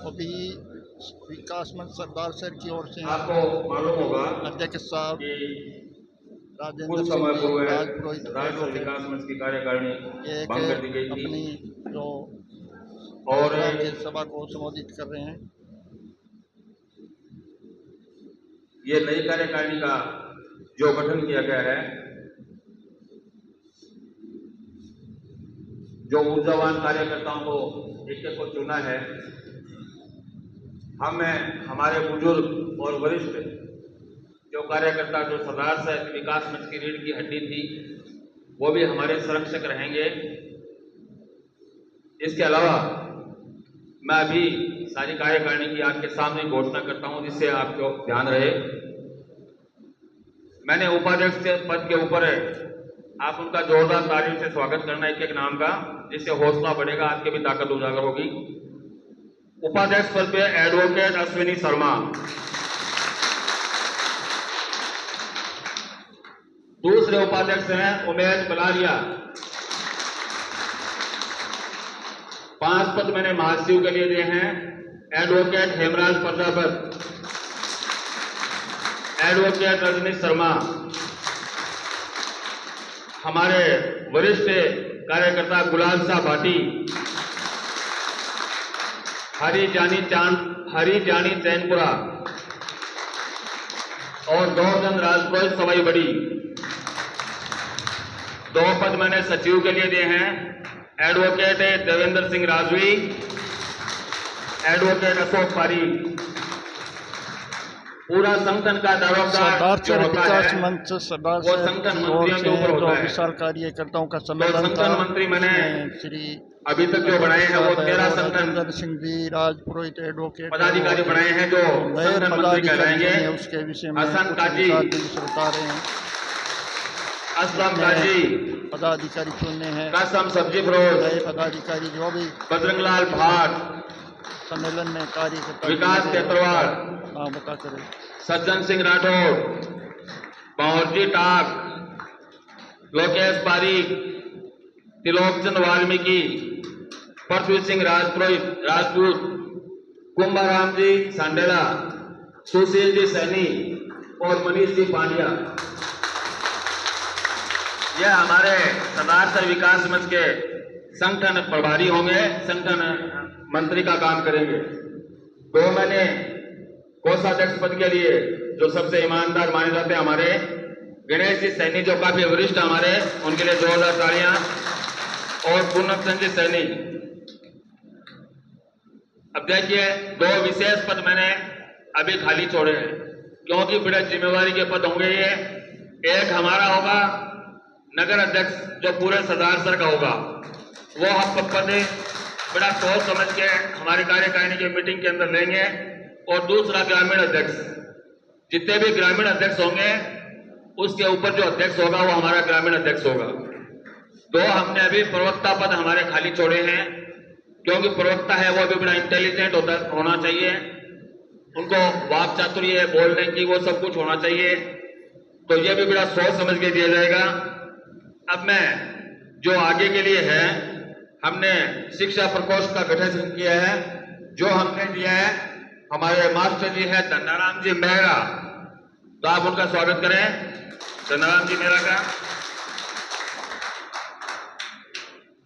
अभी विकास मंच सरदार सर की ओर से आपको मालूम होगा अध्यक्ष साहब कि राजेंद्र कुछ सिंह समय जी पूर्व राजपुरोहित सरदार सर विकास मंच की कार्यकारिणी ये एक भंग कर दी गई थी अपनी जो और प्रोग्राम के सभा को संबोधित कर रहे हैं। ये नई कार्यकारिणी का जो गठन किया गया है, जो ऊर्जावान कार्यकर्ताओं को एक को चुना है, हमें हमारे बुजुर्ग और वरिष्ठ जो कार्यकर्ता जो सरदार साहब विकास मंच की रीढ़ की हड्डी थी, वो भी हमारे संरक्षक रहेंगे। इसके अलावा मैं अभी सारी कार्यकारिणी की आपके सामने घोषणा करता हूं, जिससे आपको ध्यान रहे। मैंने उपाध्यक्ष के पद के ऊपर आप उनका जोरदार तालियों से स्वागत करना एक एक नाम का, जिससे हौसला बढ़ेगा, आपकी भी ताकत उजागर होगी। उपाध्यक्ष पद पे एडवोकेट अश्विनी शर्मा, दूसरे उपाध्यक्ष हैं उमेश बलारिया। 5 पद मैंने महासचिव के लिए दिए हैं, एडवोकेट हेमराज प्रजापत, एडवोकेट रजनीश शर्मा। हमारे वरिष्ठ कार्यकर्ता गुलाब शाह भाटी, हरी जानी चैनपुरा और गौरचंद राजपुरोहित सवाई बड़ी। 2 पद मैंने सचिव के लिए दिए हैं, एडवोकेट देवेंद्र सिंह राजवी, एडवोकेट अशोक पारी। पूरा संगठन का दारोमदार जो होता विकास है मंच सरदार वो संगठन मंत्रियों के ऊपर जो होता है। विशाल कार्यकर्ताओं का तो सम्मेलन था, संगठन मंत्री मैंने श्री अभी तक जो बनाए हैं वो 13 संगठन राजेंद्र सिंह जी राजपुरोहित एडवोकेट पदाधिकारी बनाए हैं, जो नए संगठन मंत्री पदाधिकारी कहलाएंगे। हैं, उसके विषय में हसन कुछ काजी, विचार विमर्श बता रहे हैं। असलम काजी, पदाधिकारी चुनने हैं, कसम सब्जी फरोज, नए पदाधिकारी जो भी बजरंगलाल भाट, सम्मेलन में कार्यकर्ता विकास केतरवाल, हाँ बता करें, सज्जन सिंह राठौर, बावरजी टाक, लोकेश पारीक, त्रिलोकचंद वाल्मीकि, पृथ्वी सिंह राजपूत, कुंभाराम जी सांडेला, सुशील जी सैनी और मनीष जी पांड्या। यह हमारे सरदार सर विकास मंच के संगठन प्रभारी होंगे, संगठन मंत्री का काम करेंगे। 2 मैंने कोषाध्यक्ष पद के लिए जो सबसे ईमानदार माने जाते हैं हमारे गणेश जी सैनी, जो काफी वरिष्ठ हमारे, उनके लिए जोरदार तालियां। और पूर्णम चंद जी सैनी। अब देखिए 2 विशेष पद मैंने अभी खाली छोड़े हैं, क्योंकि बड़े जिम्मेवारी के पद होंगे ये। एक हमारा होगा नगर अध्यक्ष, जो पूरे सरदार सर का होगा, वो हम पद बड़ा सोच समझ के हमारे कार्यकारिणी की मीटिंग के अंदर लेंगे। और दूसरा ग्रामीण अध्यक्ष, जितने भी ग्रामीण अध्यक्ष होंगे उसके ऊपर जो अध्यक्ष होगा वो हमारा ग्रामीण अध्यक्ष होगा। 2 हमने अभी प्रवक्ता पद हमारे खाली छोड़े हैं, क्योंकि प्रवक्ता है वो भी बड़ा इंटेलिजेंट होना चाहिए, उनको वाक चातुर्य बोलने की वो सब कुछ होना चाहिए, तो ये भी बड़ा सोच समझ के दिया जाएगा। अब मैं जो आगे के लिए है, हमने शिक्षा प्रकोष्ठ का गठन किया है, जो हमने दिया है हमारे मास्टर जी हैं धन्नाराम जी मेहरा, तो आप उनका स्वागत करें, धन्नाराम जी मेहरा का।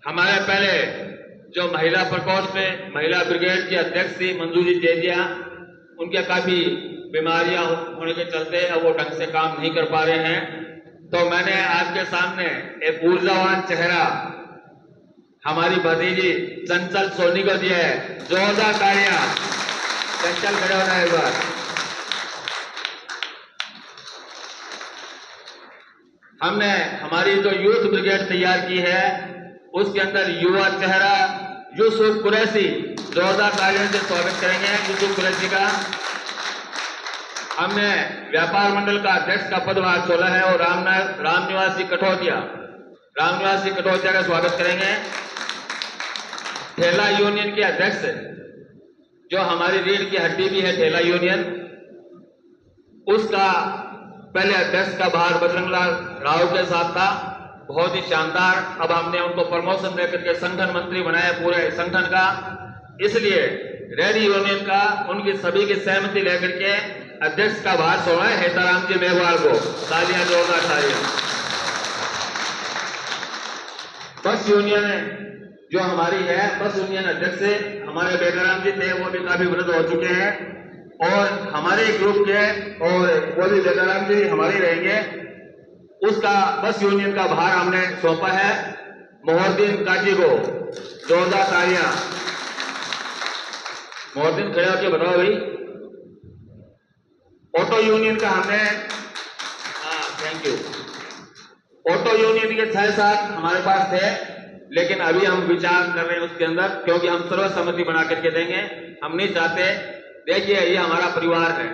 हमारे पहले जो महिला प्रकोष्ठ में महिला ब्रिगेड की अध्यक्ष थी मंजू जी जेजिया, उनके काफी बीमारियां होने के चलते वो ढंग से काम नहीं कर पा रहे हैं, तो मैंने आपके सामने एक ऊर्जावान चेहरा हमारी भतीजी चंचल सोनी को दिया है। जोरदार तालियां। चंचल खड़ा होना है एक बार। हमने हमारी जो यूथ ब्रिगेड तैयार की है, उसके अंदर युवा चेहरा यूसुफ कुरैशी, जोरदार तालियों से स्वागत करेंगे यूसुफ कुरैशी का। हमने व्यापार मंडल का अध्यक्ष का पदभार छोड़ा है, और रामनिवासी कठौतिया का स्वागत करेंगे। ठेला यूनियन के अध्यक्ष, जो हमारी रीढ़ की हड्डी भी है ठेला यूनियन, उसका पहले अध्यक्ष का भार बजरंगलाल राव के साथ था, बहुत ही शानदार। अब हमने उनको प्रमोशन देकर के संगठन मंत्री बनाया पूरे संगठन का, इसलिए रेड यूनियन का उनकी सभी की सहमति लेकर के अध्यक्ष का भार छोड़ा है हेताराम जी मेघवाल को। तालियां, जोरदार तालियां। बस यूनियन जो हमारी है, बस यूनियन अध्यक्ष से हमारे बेगाराम जी थे, वो भी काफी वृद्ध हो चुके हैं और हमारे ग्रुप के और वो भी बेगाराम जी हमारे रहेंगे। उसका बस यूनियन का भार हमने सौंपा है मोहद्दीन काजी को। जोरदार तालियां। मोहद्दीन खड़े होकर बताओ भाई। ऑटो यूनियन का हमने थैंक यू। ऑटो यूनियन के 6-7 हमारे पास थे, लेकिन अभी हम विचार कर रहे हैं उसके अंदर, क्योंकि हम सर्वसम्मति बना करके देंगे। हम नहीं चाहते, देखिए ये हमारा परिवार है,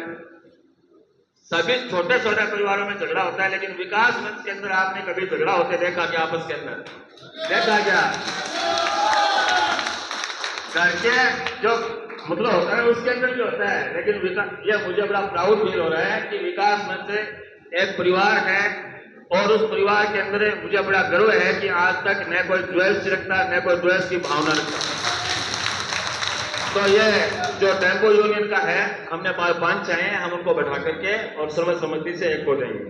सभी छोटे छोटे परिवारों में झगड़ा होता है, लेकिन विकास मंच के अंदर आपने कभी झगड़ा होते देखा क्या? आपस के अंदर देखा क्या? करके जो मतलब होता है उसके अंदर भी होता है, लेकिन ये मुझे बड़ा प्राउड फील हो रहा है कि विकास मंच एक परिवार है और उस परिवार के अंदर मुझे बड़ा गर्व है कि आज तक न कोई द्वेष रखता, न कोई द्वेष की भावना रखता। तो ये जो टेम्पो यूनियन का है, हमने 5 चाहे, हम उनको बैठा करके और सर्वसम्मति से एक हो देंगे।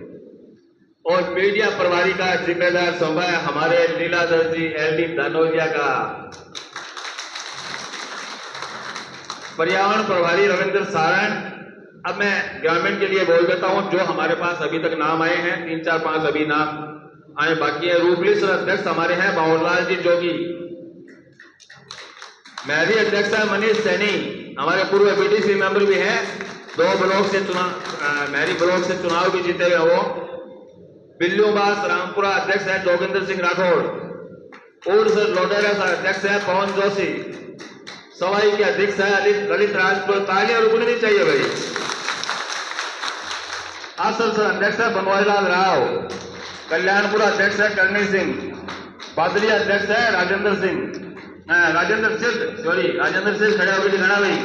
और मीडिया प्रभारी का जिम्मेदार सौंपा है हमारे लीलाधर जी LD धानोरिया का। पर्यावरण प्रभारी रविंद्र सारण। अब मैं ग्रामीण के लिए बोल देता हूं जो हमारे पास अभी तक नाम आए हैं, 3-4-5 अभी नाम आए बाकी है। रूपली सर अध्यक्ष हमारे हैं बाबूलाल जी जोगी। मेरी अध्यक्ष है मनीष सैनी, हमारे पूर्व BDC मेंबर भी हैं, 2 ब्लॉक से चुनाव, मेरी ब्लॉक से चुनाव भी जीते हुए वो। बिल्लूबास रामपुरा अध्यक्ष है जोगिंदर सिंह राठौड़। और सर लोडेरा सर अध्यक्ष है पवन जोशी। सवाई के अध्यक्ष है ललित राजपुर। तालियां रुकनी नहीं चाहिए भाई। आसल सर अध्यक्ष है बनवारीलाल राव। कल्याणपुर अध्यक्ष है करणी सिंह। बादली अध्यक्ष है राजेंद्र सिंह, राजेंद्र सिंह खड़े होकर दिखाना भाई।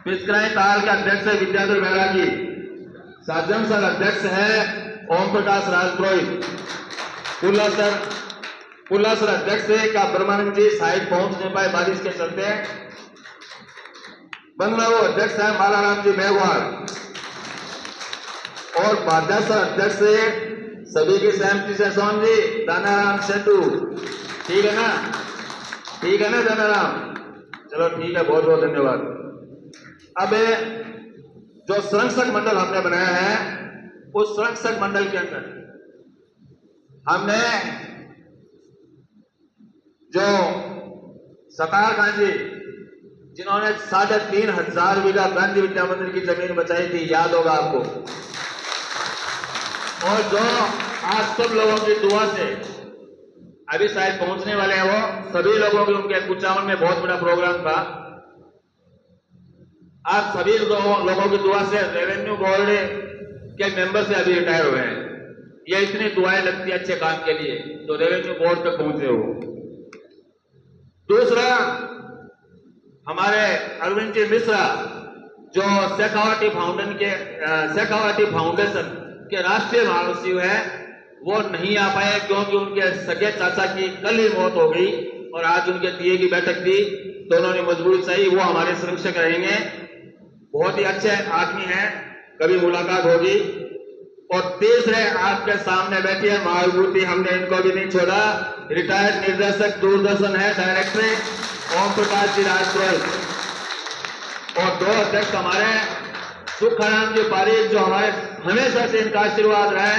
पिचकराई ताल के अध्यक्ष है विद्याधर बैरागी। साजन सर अध्यक्ष है ओम प्रकाश राजपुरोहित। पुला सर अध्यक्ष है का ब्रह्मानंद जी साइड पहुंच नहीं पाए बारिश के चलते। बंगलाऊ अध्यक्ष है बालाराम जी मेघवाल। और बाधा सर अध्यक्ष है सभी की सहमति से सोन जी दानाराम सेतु। ठीक है ना? ठीक है ना दानाराम? चलो ठीक है, बहुत बहुत धन्यवाद। अब जो संरक्षक मंडल हमने बनाया है, उस संरक्षक मंडल के अंदर हमने जो सतार गांधी जिन्होंने 3,500 बीघा गांधी विद्या मंदिर की जमीन बचाई थी, याद होगा आपको। और जो आज सब लोगों की दुआ से अभी शायद पहुंचने वाले हैं, वो सभी लोगों की उनके कुचामन में बहुत बड़ा प्रोग्राम था। आज सभी लोगों की दुआ से रेवेन्यू बोर्ड के मेंबर से अभी रिटायर हुए हैं। ये इतनी दुआएं लगती है अच्छे काम के लिए, तो रेवेन्यू बोर्ड तक पहुंचे हो। दूसरा, हमारे अरविंद जी मिश्रा जो शेखावटी फाउंडेशन के राष्ट्रीय महासचिव है, वो नहीं आ पाए क्योंकि उनके सगे चाचा की कल ही मौत हो गई और आज उनके दिए की बैठक थी, तो उन्होंने मजबूरी चाहिए, वो हमारे संरक्षक रहेंगे। बहुत ही अच्छे आदमी हैं, कभी मुलाकात होगी। और तीसरे आपके सामने बैठी है महाविभूति, हमने इनको भी नहीं छोड़ा, रिटायर्ड निर्देशक दूरदर्शन है डायरेक्टर ओम प्रकाश जी राजपुरोहित। और 2 अध्यक्ष हमारे सुखाराम जी पारीक जो हमारे हमेशा से इनका आशीर्वाद रहे,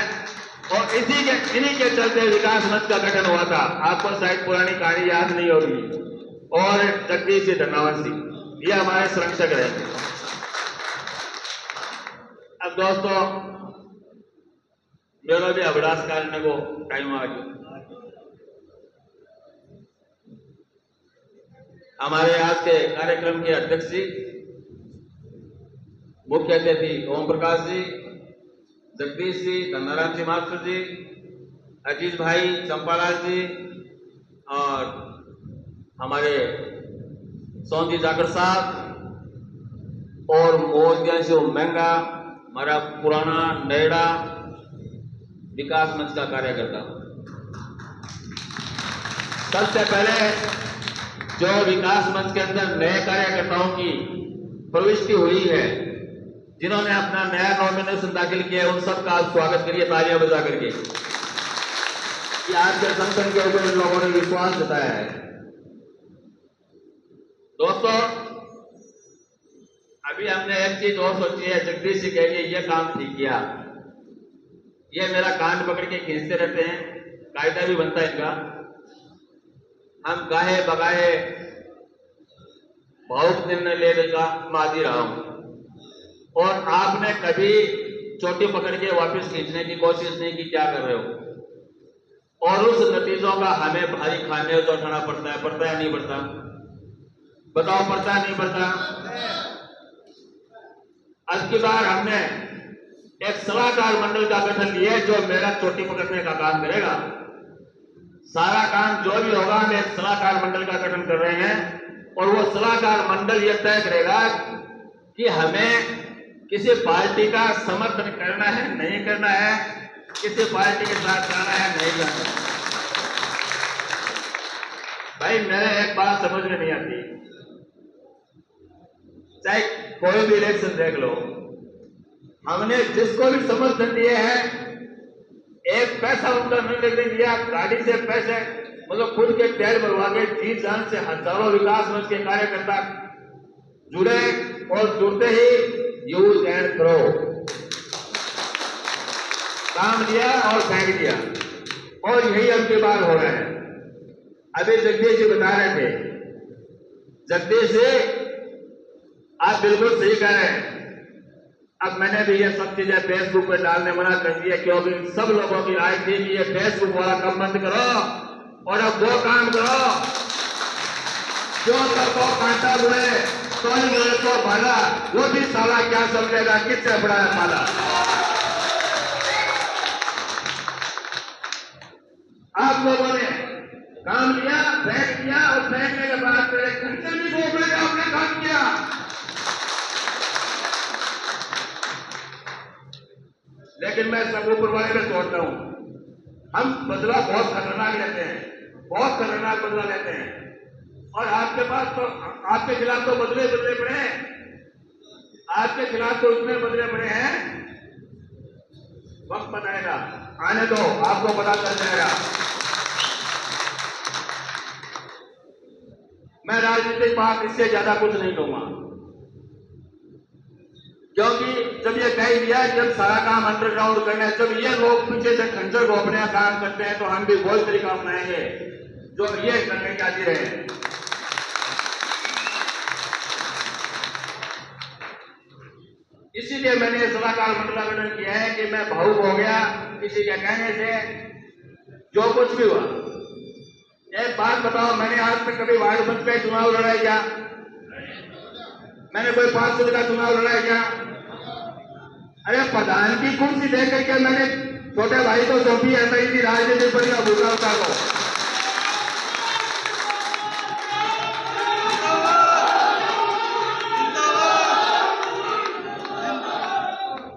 और इन्हीं के चलते विकास मंच का गठन हुआ था। आपको शायद पुरानी कहानी याद नहीं होगी। और जगदीश जी धर्मावत सिंह, ये हमारे संरक्षक रहे। अब दोस्तों, मेरा भी अभ्यास करने को टाइम आ गया। हमारे आज के कार्यक्रम के अध्यक्ष जी, मुख्य अतिथि ओम प्रकाश जी, जगदीश जी, धनाराम जी मास्टर जी, अजीज भाई, चंपालाल जी, और हमारे सोन जी जाकर साहब, और मोदिया से महंगा हमारा पुराना नैड़ा विकास मंच का कार्यकर्ता। सबसे पहले जो विकास मंच के अंदर नए कार्यकर्ताओं की प्रविष्टि हुई है, जिन्होंने अपना नया नॉमिनेशन दाखिल किया है, उन सबका आप स्वागत करिए तालियां बजा करके कि आज के संगठन के ऊपर इन लोगों ने विश्वास जताया है। दोस्तों, अभी हमने एक चीज और सोची है, जगदीश जी कह ये काम ठीक किया, ये मेरा कान पकड़ के खींचते रहते हैं, कायदा भी बनता है इनका। हम गाहे बगाए भावुक निर्णय लेने का मादी रहा हूं, और आपने कभी चोटी पकड़ के वापस खींचने की कोशिश नहीं की, क्या कर रहे हो? और उस नतीजों का हमें भारी खाने तो उठाना पड़ता है नहीं पड़ता? बताओ, पड़ता है नहीं पड़ता? आज की बार हमने एक सलाहकार मंडल का गठन किया जो मेरा चोटी पकड़ने का काम करेगा। सारा काम जो भी होगा, हम एक सलाहकार मंडल का गठन कर रहे हैं, और वो सलाहकार मंडल यह तय करेगा कि हमें किसी पार्टी का समर्थन करना है नहीं करना है, किसी पार्टी के साथ जाना है नहीं जाना है। भाई, मेरे एक बात समझ में नहीं आती, चाहे कोई भी इलेक्शन देख लो, हमने जिसको भी समर्थन दिए हैं, एक पैसा उनका नहीं दिया, गाड़ी से पैसे मतलब खुद के तेल भरवा के जी जान से हजारों विकास मंच के कार्यकर्ता जुड़े, और जुड़ते ही यूज एंड थ्रो काम दिया और फेंक दिया, और यही अब की बार हो रहा है। अभी जगदीश जी बता रहे थे, जगदीश जी आप बिल्कुल सही कह रहे हैं। अब मैंने भी ये सब चीजें फेसबुक पे डालने मना कर दिया, क्योंकि सब लोगों की राय थी कि ये फेसबुक वाला काम बंद करो और अब वो काम करो जो सबको कांटा बुरे तो भाला, वो भी साला क्या समझेगा किससे बड़ा है पाला। आप लोगों ने काम लिया, फेंक दिया, और फेंकने के बाद मेरे खर्चे भी गोबरे का आपने काम किया। लेकिन मैं सब ऊपर वाले में छोड़ता हूं, हम बदला बहुत खतरनाक लेते हैं, बहुत खतरनाक बदला लेते हैं, और आपके पास तो आपके खिलाफ तो बदले पड़े हैं, आपके खिलाफ तो इतने बदले पड़े हैं, वक्त बताएगा, आने दो, आपको पता चल जाएगा। मैं राजनीतिक बात इससे ज्यादा कुछ नहीं कहूंगा, क्योंकि जब ये कह दिया जब सारा काम अंडरग्राउंड करना है, जब ये लोग पीछे से खंजर घोपने का काम करते हैं, तो हम भी वही तरीका अपनाएंगे जो ये करने के आदि रहे। इसीलिए मैंने ये सलाहकार मंडल का गठन किया है कि मैं भावुक हो गया किसी के कहने से, जो कुछ भी हुआ। एक बात बताओ, मैंने आज तक कभी वार्ड मंच का चुनाव लड़ाया क्या? मैंने कोई पार्षद का चुनाव लड़ाया क्या? अरे प्रधान की कुर्सी लेकर के मैंने छोटे भाई को सौंपी है, मैं इनकी राजनीति पर या भूखा उतार लो।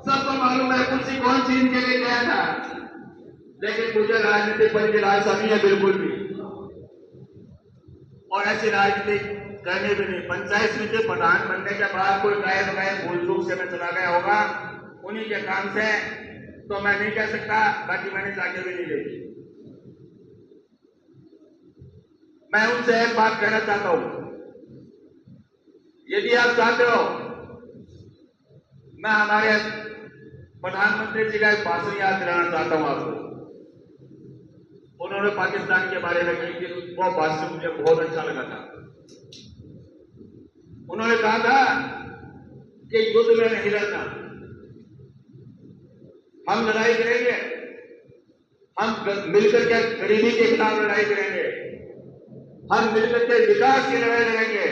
सबको मालूम है कुर्सी कौन सी इनके लिए गया था, लेकिन मुझे राजनीति पर की राजसा नहीं है बिल्कुल भी, और ऐसी राजनीति करनी भी नहीं। पंचायत समिति प्रधान बनने के बाद कोई गाय भूल चूक से मैं चला गया होगा उन्हीं के काम से, तो मैं नहीं कह सकता, बाकी मैंने जाके भी नहीं देखी। मैं उनसे एक बात कहना चाहता हूं, यदि आप चाहते हो, मैं हमारे प्रधानमंत्री जी का एक भाषण याद दिलाना चाहता हूं आपको। उन्होंने पाकिस्तान के बारे में कही थी, वो भाषण मुझे बहुत अच्छा लगा था। उन्होंने कहा था कि युद्ध में नहीं लड़ना, हम लड़ाई करेंगे, हम मिलकर के गरीबी के खिलाफ लड़ाई करेंगे, हम मिलकर के विकास की लड़ाई लड़ेंगे,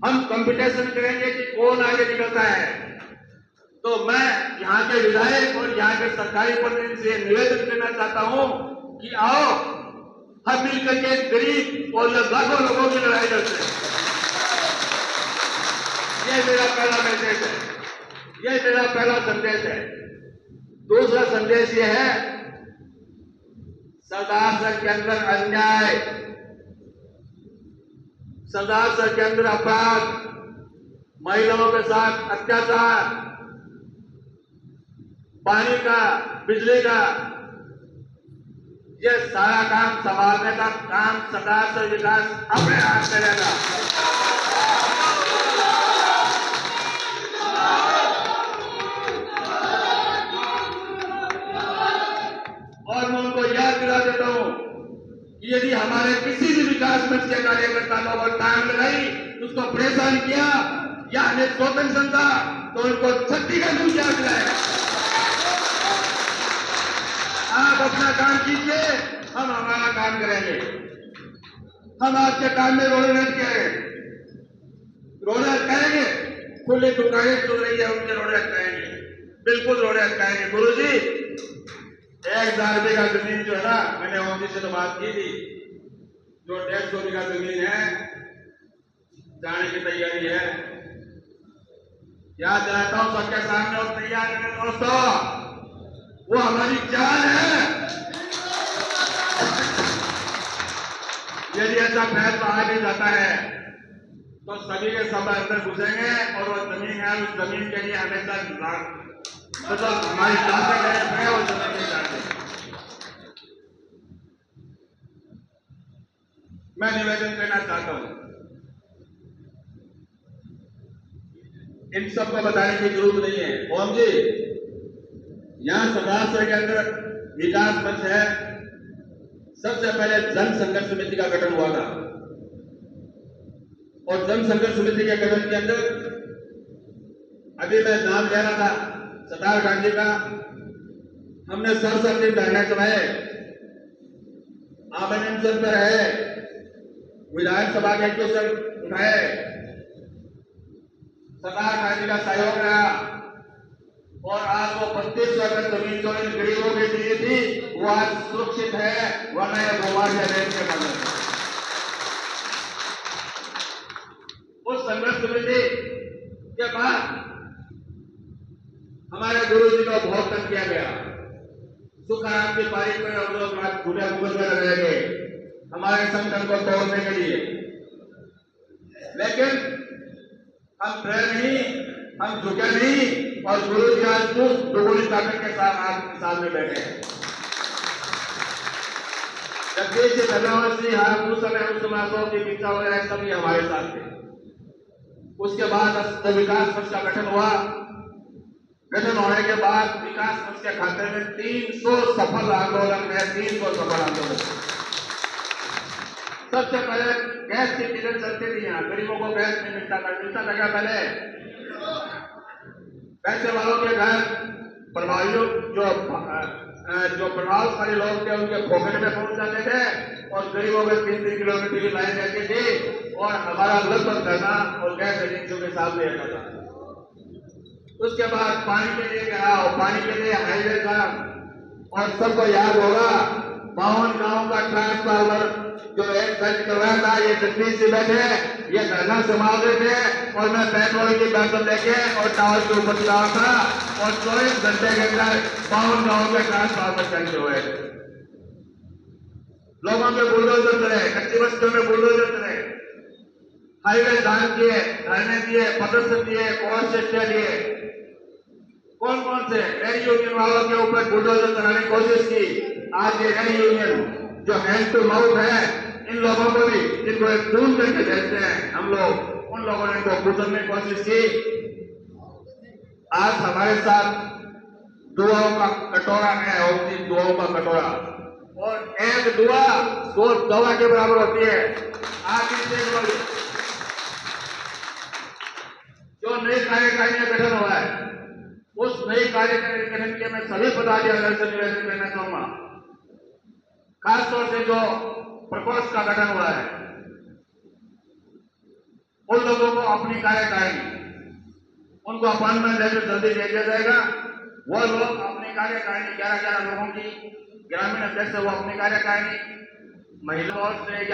हम कंपटीशन करेंगे कि कौन आगे निकलता है। तो मैं यहाँ के विधायक और यहाँ के सरकारी प्रतिनिधि से निवेदन करना चाहता हूं कि आओ हम मिलकर के गरीब और लाखों लोगों की लड़ाई लड़ते हैं। यह मेरा पहला मैसेज है, यह मेरा पहला संदेश है। दूसरा संदेश यह है, सरदार संघ के अंदर अन्याय सरदार सर के अंदर अपराध, महिलाओं के साथ अत्याचार, पानी का, बिजली का, ये सारा काम संभालने का काम सरदार सर विकास अपने हाथ करेगा। और मैं उनको याद दिला देता हूं कि यदि हमारे किसी भी विकास मंच के कार्यकर्ता को अगर टांग लगाई, उसको परेशान किया या हमें शोषण समझा, तो उनको छत्ती का दूध याद दिलाएगा। आप अपना काम कीजिए, हम हमारा काम करेंगे। हम आपके काम में रोड करेंगे, खुली दुकानें खुल रही है, उनके रोड करेंगे, बिल्कुल रोड करेंगे। गुरुजी 1000 बीघा जमीन जो है ना, मैंने ओम जी से तो बात की थी, जो 150 बीघा जमीन है जाने की तैयारी है। याद दिलाता हूं सबके सामने और तैयार है दोस्तों, वो हमारी जान है। यदि ऐसा फैसला आ भी जाता है तो सभी के सब अंदर घुसेंगे और वो जमीन है, उस जमीन के लिए हमेशा मतलब हमारी ताकत है वो जमीन नहीं चाहते। मैं निवेदन करना चाहता हूं, इन सबको बताने की जरूरत नहीं है। ओम जी, यहां सरदार सर के अंदर विकास मंच है, सबसे पहले जन संघर्ष समिति का गठन हुआ था और जन संघर्ष समिति के गठन के अंदर अभी मैं नाम ले रहा था सरदार गांधी का, हमने 67 दिन धरने चलाए, आमंत्रण पर रहे, विधानसभा के क्वेश्चन उठाए, सरदार गांधी का सहयोग रहा और आज वो 32 एकड़ जमीन जो इन गरीबों के लिए थी वो आज सुरक्षित है, वरना यह भूमाफिया देश के बंद है। उस संघर्ष समिति के बाद हमारे गुरु जी को बहुत तंग किया गया। सुखाराम की तारीख में हम लोग खुले मुगल में रह गए हमारे संगठन को तोड़ने के लिए, लेकिन हम डरे नहीं, हम झुके नहीं और गुरु जी आज दुगुनी ताकत के साथ आपके सामने बैठे हैं। जगदीश जी धन्यवाद जी, हाँ उस समय की मिर्चा वगैरह सभी हमारे साथ थे। उसके बाद जब विकास मंच का गठन हुआ, गठन होने के बाद विकास मंच के खाते में 300 सफल आंदोलन है, 300 सफल आंदोलन। सबसे पहले गैस की किरण चलती थी, यहाँ गरीबों को गैस नहीं मिलता था पहले। पैसे वालों के घर प्रभावियों जो प्रभावशाली लोग थे उनके पॉकेट में पहुंच जाते थे और गरीबों में 3-3 किलोमीटर की लाइन रहती थी और हमारा लगभग धरना और गैस एजेंसियों के सामने रहता था। उसके बाद पानी के लिए गया, पानी के लिए हाईवे था और सबको याद होगा 52 गांव का ट्रांसफार्मर जो एक दर्ज कर रहा था, ये जगदीश जी बैठे, ये धरना संभाल रहे थे और मैं पेट्रोल की बैटल लेके और टावर के ऊपर चला था और 24 घंटे के अंदर 52 गांव के ट्रांसफार्मर चलते हुए लोगों के बुलडोजर चले, कच्ची बस्तियों में बुलडोजर चले, हाईवे जाम किए, धरने दिए, प्रदर्शन दिए, कोर्ट दिए। कौन कौन से ट्रेड यूनियन वालों के ऊपर बुलडोजर चलाने की कोशिश की। आज ये ट्रेड यूनियन जो हैंड टू माउथ है, इन लोगों को भी जिनको एक खून करके भेजते हैं हम लोग, उन लोगों ने इनको कुचलने की कोशिश की। आज हमारे साथ दुआओं का कटोरा है, होती दुआओं का कटोरा, और एक दुआ 100 दवा के बराबर होती है। आज इससे जो नई कार्यकारिणी में गठन हुआ है, उस नई कार्यकारिणी गठन के मैं सभी पदाधिकारियों से निवेदन करना चाहूंगा, खासतौर से जो प्रकोष्ठ का गठन हुआ है, उन लोगों को अपनी कार्यकारिणी, उनको अपॉइंटमेंट लेटर जल्दी दे दिया जाएगा। वो लोग अपनी कार्यकारिणी 11 लोगों की ग्रामीण अध्यक्ष, वो अपनी कार्यकारिणी महिलाओं से